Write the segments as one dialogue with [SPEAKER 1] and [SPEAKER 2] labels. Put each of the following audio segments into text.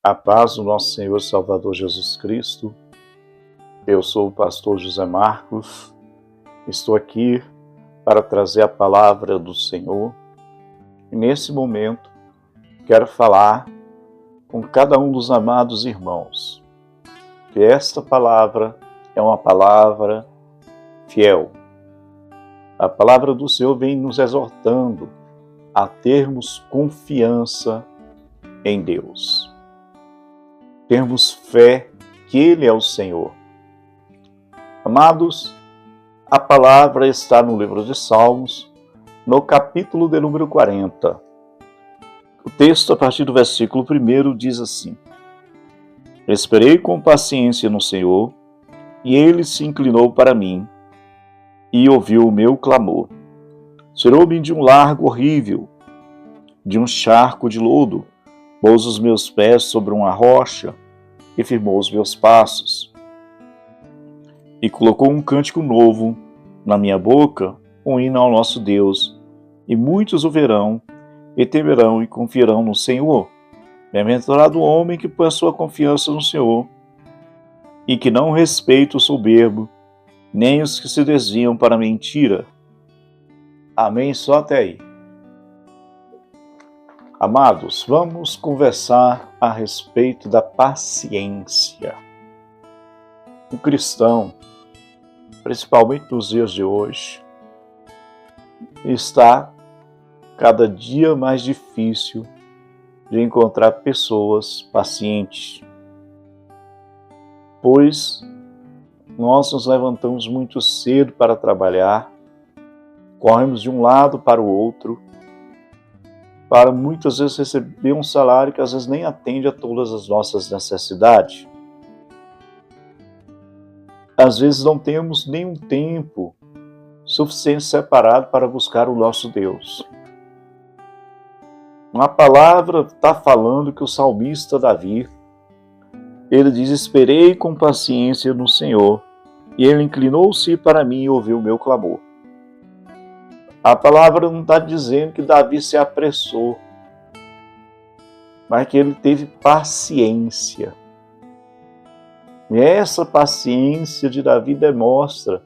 [SPEAKER 1] A paz do nosso Senhor e Salvador Jesus Cristo. Eu sou o pastor José Marcos. Estou aqui para trazer a palavra do Senhor. E nesse momento, quero falar com cada um dos amados irmãos que esta palavra é uma palavra fiel. A palavra do Senhor vem nos exortando a termos confiança em Deus. Termos fé que Ele é o Senhor. Amados, a palavra está no livro de Salmos, no capítulo de número 40. O texto, a partir do versículo 1, diz assim: Esperei com paciência no Senhor, e Ele se inclinou para mim, e ouviu o meu clamor. Tirou-me de um largo horrível, de um charco de lodo, pôs os meus pés sobre uma rocha e firmou os meus passos. E colocou um cântico novo na minha boca, um hino ao nosso Deus, e muitos o verão, e temerão e confiarão no Senhor. Bem-aventurado o homem que põe a sua confiança no Senhor, e que não respeita o soberbo, nem os que se desviam para a mentira. Amém? Só até aí. Amados, vamos conversar a respeito da paciência. O cristão, principalmente nos dias de hoje, está cada dia mais difícil de encontrar pessoas pacientes, pois nós nos levantamos muito cedo para trabalhar, corremos de um lado para o outro, para muitas vezes receber um salário que às vezes nem atende a todas as nossas necessidades. Às vezes não temos nenhum tempo suficiente separado para buscar o nosso Deus. Uma palavra está falando que o salmista Davi, ele diz: esperei com paciência no Senhor, e Ele inclinou-se para mim e ouviu o meu clamor. A palavra não está dizendo que Davi se apressou, mas que ele teve paciência. E essa paciência de Davi demonstra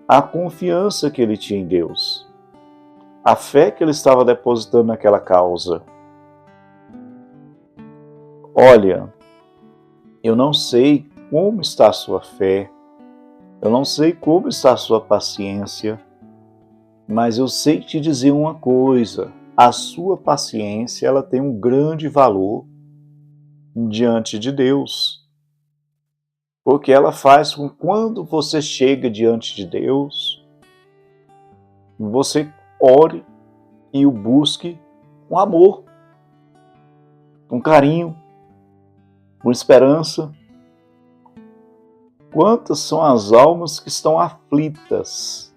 [SPEAKER 1] a confiança que ele tinha em Deus, a fé que ele estava depositando naquela causa. Olha, eu não sei como está a sua fé, eu não sei como está a sua paciência, mas eu sei te dizer uma coisa: a sua paciência, ela tem um grande valor diante de Deus. Porque ela faz com que quando você chega diante de Deus, você ore e o busque com amor, com carinho, com esperança. Quantas são as almas que estão aflitas,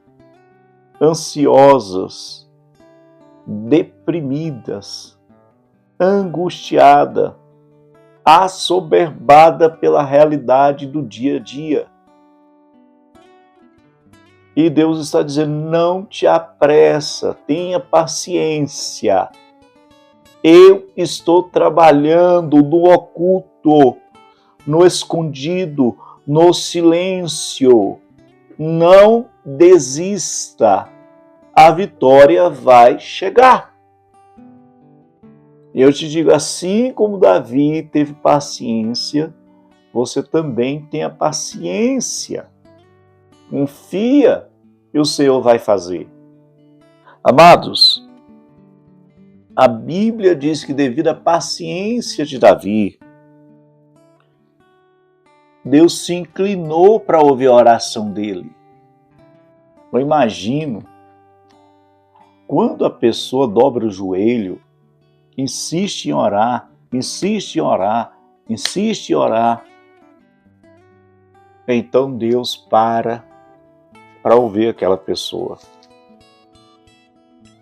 [SPEAKER 1] ansiosas, deprimidas, angustiadas, assoberbada pela realidade do dia a dia. E Deus está dizendo: não te apressa, tenha paciência. Eu estou trabalhando no oculto, no escondido, no silêncio. Não desista, a vitória vai chegar. E eu te digo, assim como Davi teve paciência, você também tenha paciência. Confia e o Senhor vai fazer. Amados, a Bíblia diz que devido à paciência de Davi, Deus se inclinou para ouvir a oração dele. Eu imagino, quando a pessoa dobra o joelho, insiste em orar, insiste em orar, insiste em orar, então Deus para ouvir aquela pessoa.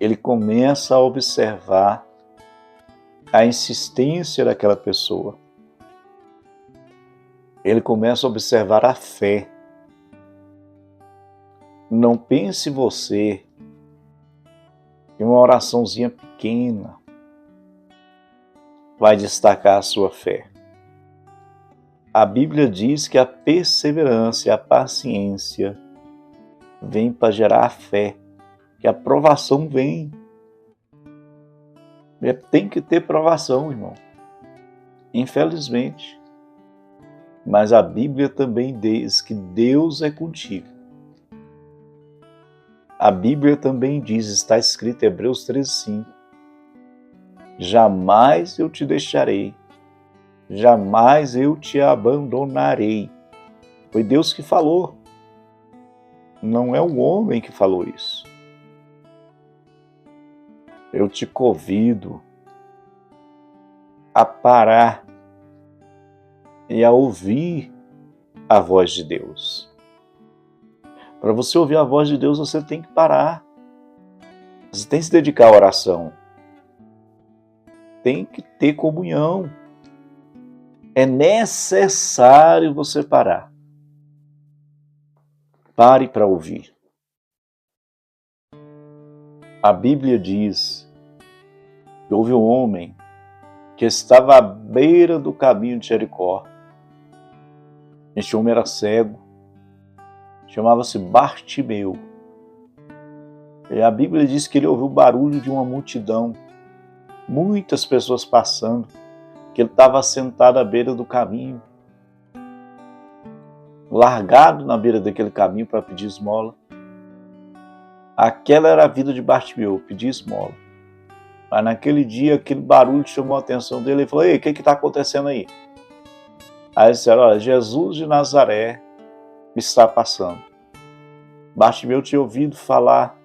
[SPEAKER 1] Ele começa a observar a insistência daquela pessoa. Ele começa a observar a fé. Não pense você que uma oraçãozinha pequena vai destacar a sua fé. A Bíblia diz que a perseverança e a paciência vêm para gerar a fé, que a provação vem. Tem que ter provação, irmão. Infelizmente. Mas a Bíblia também diz que Deus é contigo. A Bíblia também diz, está escrito em Hebreus 13:5, jamais eu te deixarei, jamais eu te abandonarei. Foi Deus que falou, não é o homem que falou isso. Eu te convido a parar e a ouvir a voz de Deus. Para você ouvir a voz de Deus, você tem que parar. Você tem que se dedicar à oração. Tem que ter comunhão. É necessário você parar. Pare para ouvir. A Bíblia diz que houve um homem que estava à beira do caminho de Jericó. Este homem era cego. Chamava-se Bartimeu. E a Bíblia diz que ele ouviu o barulho de uma multidão, muitas pessoas passando, que ele estava sentado à beira do caminho, largado na beira daquele caminho para pedir esmola. Aquela era a vida de Bartimeu, pedir esmola. Mas naquele dia, aquele barulho chamou a atenção dele e falou: ei, o que está acontecendo aí? Aí eles disseram: olha, Jesus de Nazaré está passando. Bartimeu tinha ouvido falar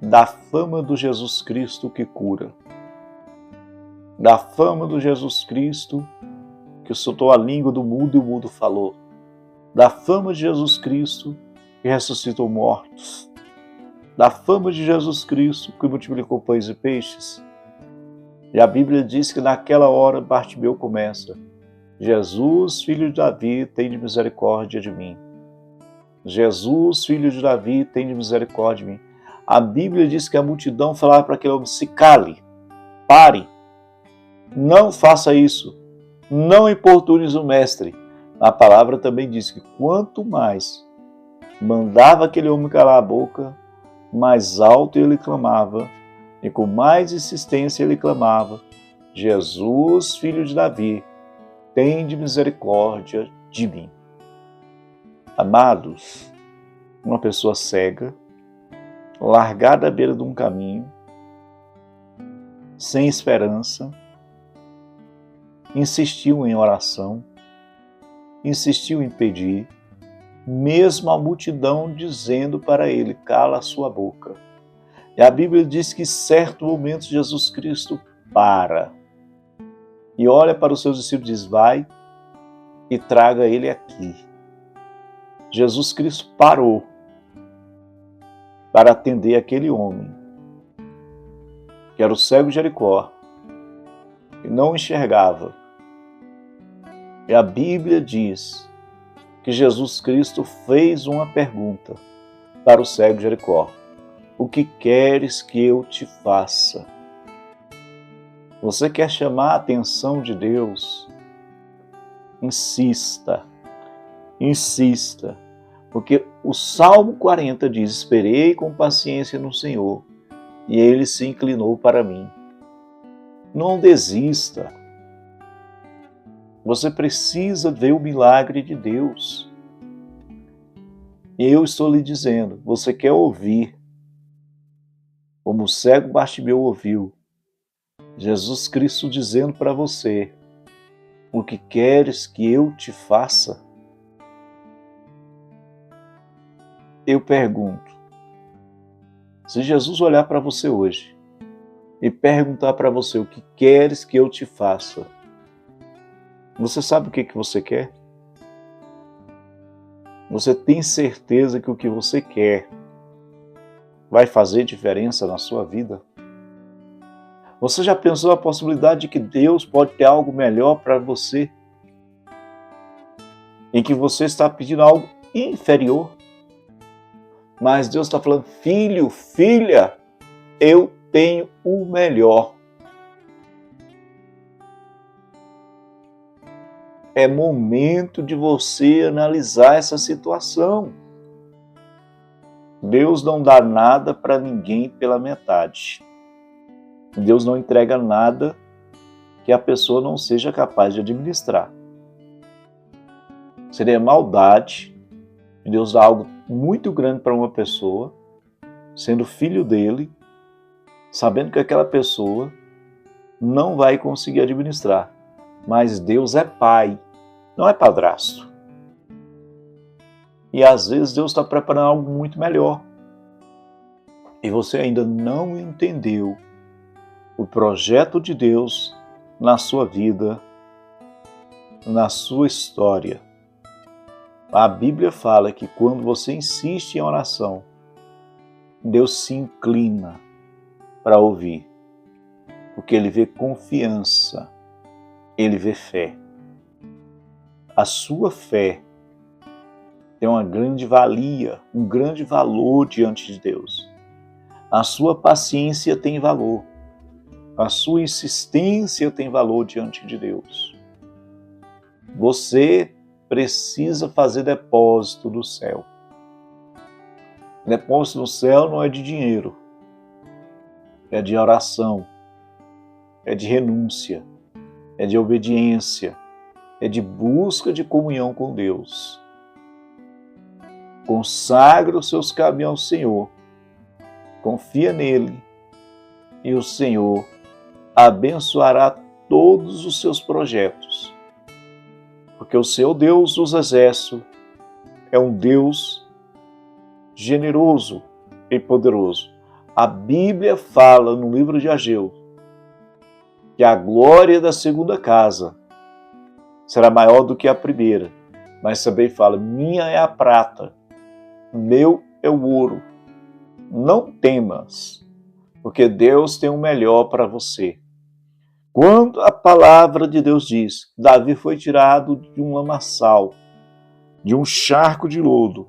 [SPEAKER 1] da fama do Jesus Cristo que cura, da fama do Jesus Cristo que soltou a língua do mudo e o mudo falou, da fama de Jesus Cristo que ressuscitou mortos, da fama de Jesus Cristo que multiplicou pães e peixes. E a Bíblia diz que naquela hora Bartimeu começa: Jesus, filho de Davi, tem de misericórdia de mim. Jesus, filho de Davi, tem de misericórdia de mim. A Bíblia diz que a multidão falava para aquele homem: se cale, pare, não faça isso, não importunes o mestre. A palavra também diz que quanto mais mandava aquele homem calar a boca, mais alto ele clamava, e com mais insistência ele clamava: Jesus, filho de Davi, tem de misericórdia de mim. Amados, uma pessoa cega, largada à beira de um caminho, sem esperança, insistiu em oração, insistiu em pedir, mesmo a multidão dizendo para ele: cala a sua boca. E a Bíblia diz que em certo momento Jesus Cristo para e olha para os seus discípulos e diz: vai e traga ele aqui. Jesus Cristo parou para atender aquele homem, que era o cego de Jericó, que não enxergava. E a Bíblia diz que Jesus Cristo fez uma pergunta para o cego de Jericó: o que queres que eu te faça? Você quer chamar a atenção de Deus? Insista, insista, porque o Salmo 40 diz: esperei com paciência no Senhor, e Ele se inclinou para mim. Não desista. Você precisa ver o milagre de Deus. E eu estou lhe dizendo, você quer ouvir, como o cego Bartimeu ouviu, Jesus Cristo dizendo para você: o que queres que eu te faça? Eu pergunto, se Jesus olhar para você hoje e perguntar para você: o que queres que eu te faça? Você sabe o que você quer? Você tem certeza que o que você quer vai fazer diferença na sua vida? Você já pensou a possibilidade de que Deus pode ter algo melhor para você? Em que você está pedindo algo inferior? Mas Deus está falando: filho, filha, eu tenho o melhor. É momento de você analisar essa situação. Deus não dá nada para ninguém pela metade. Deus não entrega nada que a pessoa não seja capaz de administrar. Seria maldade de Deus dar algo muito grande para uma pessoa, sendo filho dele, sabendo que aquela pessoa não vai conseguir administrar. Mas Deus é pai, não é padrasto. E às vezes Deus está preparando algo muito melhor. E você ainda não entendeu o projeto de Deus na sua vida, na sua história. A Bíblia fala que quando você insiste em oração, Deus se inclina para ouvir, porque Ele vê confiança, Ele vê fé. A sua fé tem uma grande valia, um grande valor diante de Deus. A sua paciência tem valor. A sua insistência tem valor diante de Deus. Você precisa fazer depósito do céu. Depósito no céu não é de dinheiro, é de oração, é de renúncia, é de obediência, é de busca de comunhão com Deus. Consagra os seus caminhos ao Senhor, confia nele e o Senhor abençoará todos os seus projetos. Porque o Senhor Deus dos exércitos é um Deus generoso e poderoso. A Bíblia fala no livro de Ageu que a glória da segunda casa será maior do que a primeira. Mas também fala, minha é a prata, meu é o ouro. Não temas, porque Deus tem o melhor para você. Quando a palavra de Deus diz, Davi foi tirado de um lamaçal, de um charco de lodo,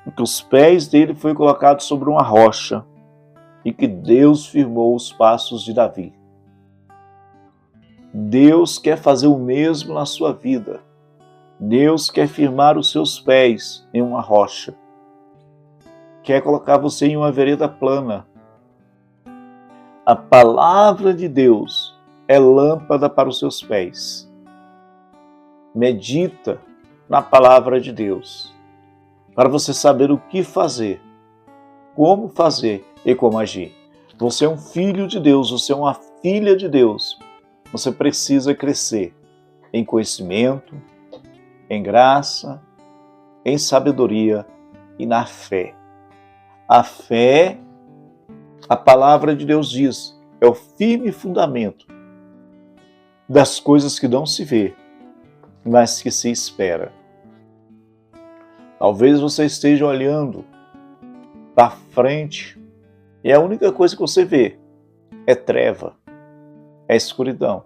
[SPEAKER 1] e que os pés dele foram colocados sobre uma rocha, e que Deus firmou os passos de Davi. Deus quer fazer o mesmo na sua vida. Deus quer firmar os seus pés em uma rocha. Quer colocar você em uma vereda plana. A palavra de Deus é lâmpada para os seus pés. Medita na palavra de Deus, para você saber o que fazer, como fazer e como agir. Você é um filho de Deus, você é uma filha de Deus. Você precisa crescer em conhecimento, em graça, em sabedoria e na fé. A fé, a palavra de Deus diz, é o firme fundamento das coisas que não se vê, mas que se espera. Talvez você esteja olhando para frente e a única coisa que você vê é treva, é escuridão.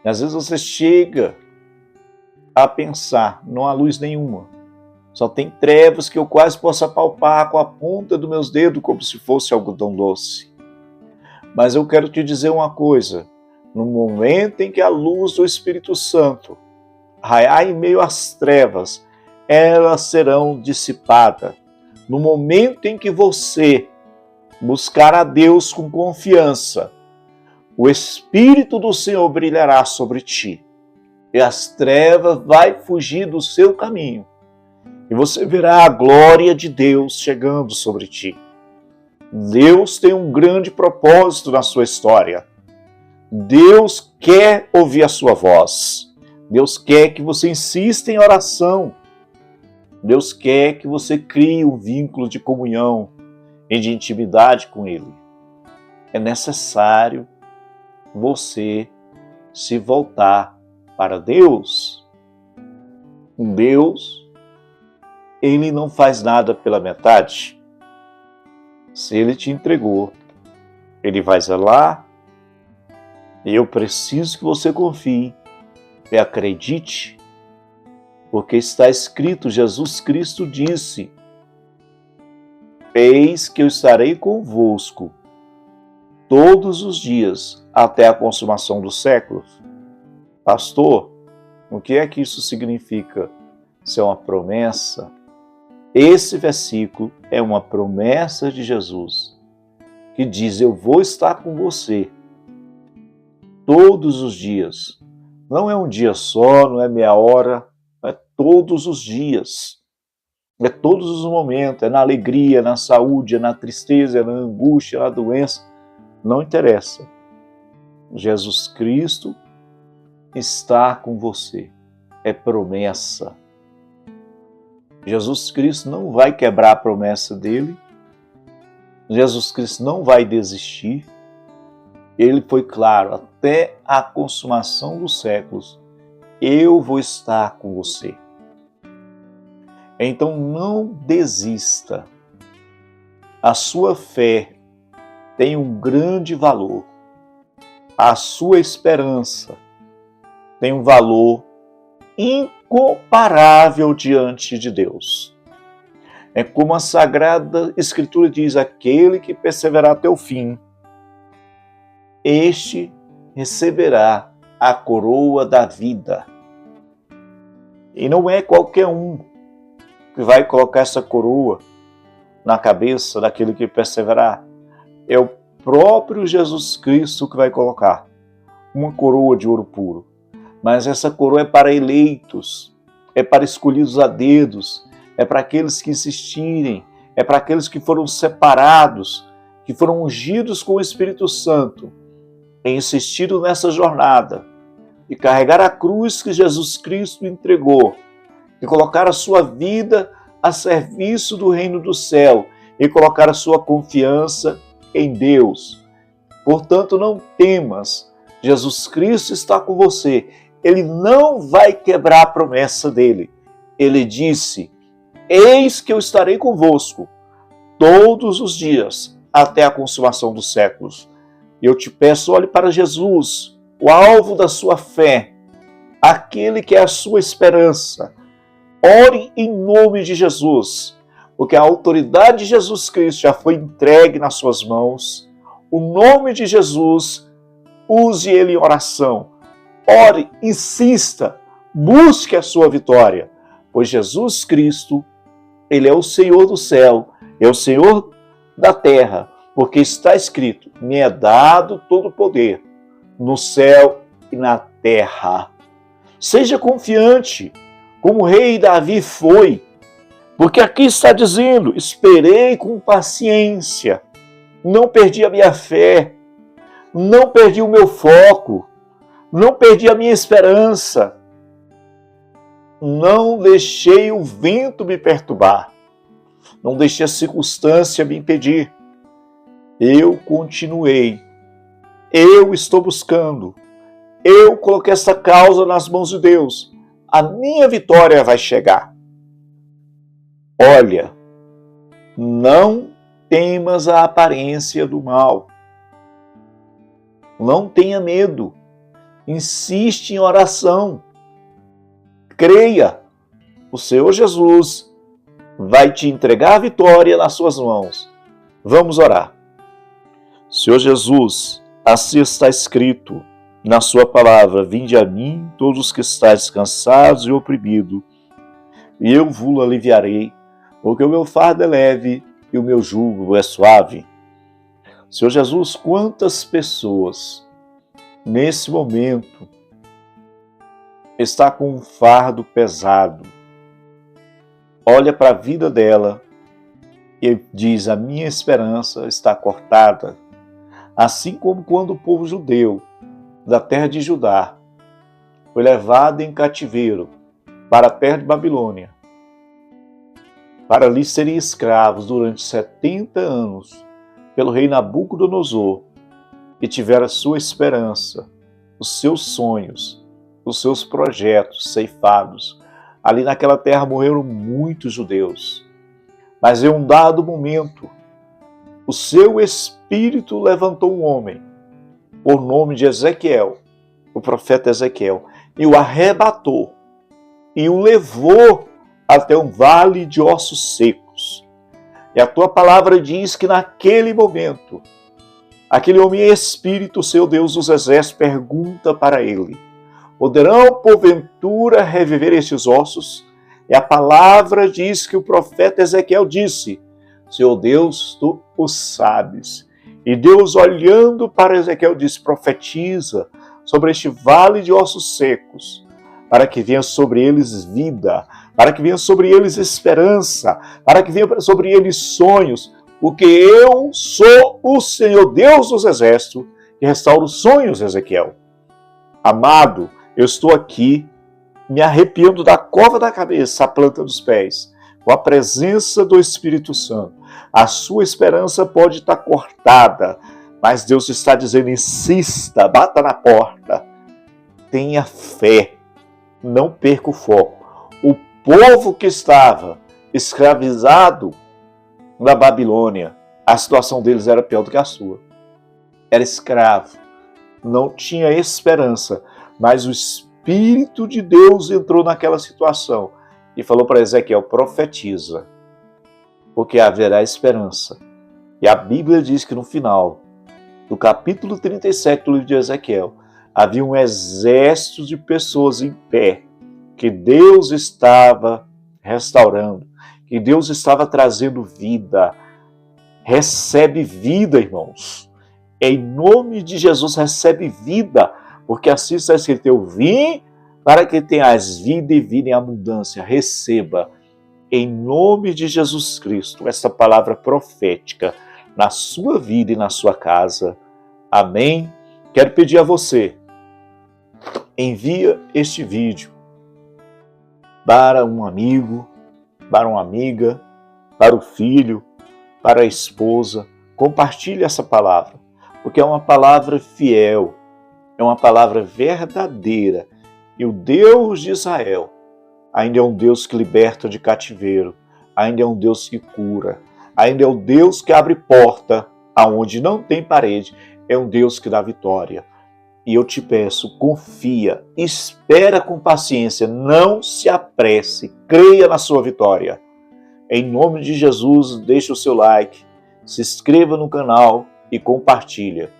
[SPEAKER 1] E às vezes você chega a pensar, não há luz nenhuma, só tem trevas que eu quase posso apalpar com a ponta dos meus dedos como se fosse algodão doce. Mas eu quero te dizer uma coisa, no momento em que a luz do Espírito Santo raiar em meio às trevas, elas serão dissipadas. No momento em que você buscar a Deus com confiança, o Espírito do Senhor brilhará sobre ti e as trevas vai fugir do seu caminho e você verá a glória de Deus chegando sobre ti. Deus tem um grande propósito na sua história. Deus quer ouvir a sua voz. Deus quer que você insista em oração. Deus quer que você crie um vínculo de comunhão e de intimidade com Ele. É necessário você se voltar para Deus. Deus, Ele não faz nada pela metade. Se Ele te entregou, Ele vai zelar. E eu preciso que você confie e acredite, porque está escrito, Jesus Cristo disse, eis que eu estarei convosco todos os dias até a consumação dos séculos. Pastor, O que é que isso significa? Isso é uma promessa? Esse versículo é uma promessa de Jesus, que diz: eu vou estar com você todos os dias. Não é um dia só, não é meia hora, é todos os dias. É todos os momentos, é na alegria, na saúde, é na tristeza, é na angústia, é na doença. Não interessa. Jesus Cristo está com você. É promessa. Jesus Cristo não vai quebrar a promessa dele. Jesus Cristo não vai desistir. Ele foi claro: até a consumação dos séculos, eu vou estar com você. Então não desista. A sua fé tem um grande valor. A sua esperança tem um valor incomparável diante de Deus. É como a Sagrada Escritura diz: aquele que perseverar até o fim, este receberá a coroa da vida. E não é qualquer um que vai colocar essa coroa na cabeça daquele que perseverar. É o próprio Jesus Cristo que vai colocar uma coroa de ouro puro. Mas essa coroa é para eleitos, é para escolhidos a dedos, é para aqueles que insistirem, é para aqueles que foram separados, que foram ungidos com o Espírito Santo, e insistiram nessa jornada, e carregar a cruz que Jesus Cristo entregou, e colocar a sua vida a serviço do reino do céu, e colocar a sua confiança em Deus. Portanto, não temas, Jesus Cristo está com você. Ele não vai quebrar a promessa dele. Ele disse: eis que eu estarei convosco todos os dias, até a consumação dos séculos. E eu te peço, olhe para Jesus, o alvo da sua fé, aquele que é a sua esperança. Ore em nome de Jesus, porque a autoridade de Jesus Cristo já foi entregue nas suas mãos. O nome de Jesus, use ele em oração. Ore, insista, busque a sua vitória, pois Jesus Cristo, ele é o Senhor do céu, é o Senhor da terra, porque está escrito: me é dado todo o poder no céu e na terra. Seja confiante, como o rei Davi foi, porque aqui está dizendo: esperei com paciência, não perdi a minha fé, não perdi o meu foco, não perdi a minha esperança, não deixei o vento me perturbar, não deixei a circunstância me impedir. Eu continuei, eu estou buscando, eu coloquei essa causa nas mãos de Deus, a minha vitória vai chegar. Olha, não temas a aparência do mal, não tenha medo, insiste em oração, creia, o Senhor Jesus vai te entregar a vitória nas suas mãos. Vamos orar. Senhor Jesus, assim está escrito na sua palavra: vinde a mim todos os que estáis cansados e oprimidos, e eu vos aliviarei, porque o meu fardo é leve e o meu jugo é suave. Senhor Jesus, quantas pessoas nesse momento está com um fardo pesado, olha para a vida dela e diz: a minha esperança está cortada. Assim como quando o povo judeu da terra de Judá foi levado em cativeiro para perto de Babilônia, para ali serem escravos durante 70 anos pelo rei Nabucodonosor, e tiveram a sua esperança, os seus sonhos, os seus projetos ceifados. Ali naquela terra morreram muitos judeus, mas em um dado momento, o seu espírito levantou um homem, por nome de Ezequiel, o profeta Ezequiel, e o arrebatou, e o levou até um vale de ossos secos. E a tua palavra diz que naquele momento, aquele homem espírito, seu Deus dos exércitos, pergunta para ele: Poderão, porventura, reviver estes ossos? E a palavra diz que o profeta Ezequiel disse: Senhor Deus, tu o sabes. E Deus, olhando para Ezequiel, disse: profetiza sobre este vale de ossos secos, para que venha sobre eles vida, para que venha sobre eles esperança, para que venha sobre eles sonhos, porque eu sou o Senhor Deus dos exércitos, que restaura os sonhos, Ezequiel. Amado, eu estou aqui me arrepiando da cova da cabeça à planta dos pés, com a presença do Espírito Santo. A sua esperança pode estar cortada, mas Deus está dizendo: insista, bata na porta, tenha fé, não perca o foco. O povo que estava escravizado na Babilônia, a situação deles era pior do que a sua. Era escravo, não tinha esperança, mas o Espírito de Deus entrou naquela situação e falou para Ezequiel: profetiza, porque haverá esperança. E a Bíblia diz que no final do capítulo 37 do livro de Ezequiel, havia um exército de pessoas em pé, que Deus estava restaurando, que Deus estava trazendo vida. Recebe vida, irmãos. Em nome de Jesus, recebe vida, porque assim está escrito: eu vim para que tenhas vida e vida em abundância. Receba, em nome de Jesus Cristo, essa palavra profética na sua vida e na sua casa. Amém? Quero pedir a você, envia este vídeo para um amigo, para uma amiga, para o filho, para a esposa. Compartilhe essa palavra, porque é uma palavra fiel, é uma palavra verdadeira. E o Deus de Israel ainda é um Deus que liberta de cativeiro, ainda é um Deus que cura, ainda é o Deus que abre porta aonde não tem parede, é um Deus que dá vitória. E eu te peço, confia, espera com paciência, não se apresse, creia na sua vitória. Em nome de Jesus, deixe o seu like, se inscreva no canal e compartilha.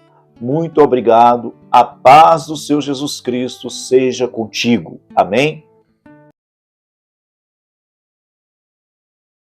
[SPEAKER 1] Muito obrigado, a paz do seu Jesus Cristo seja contigo. Amém?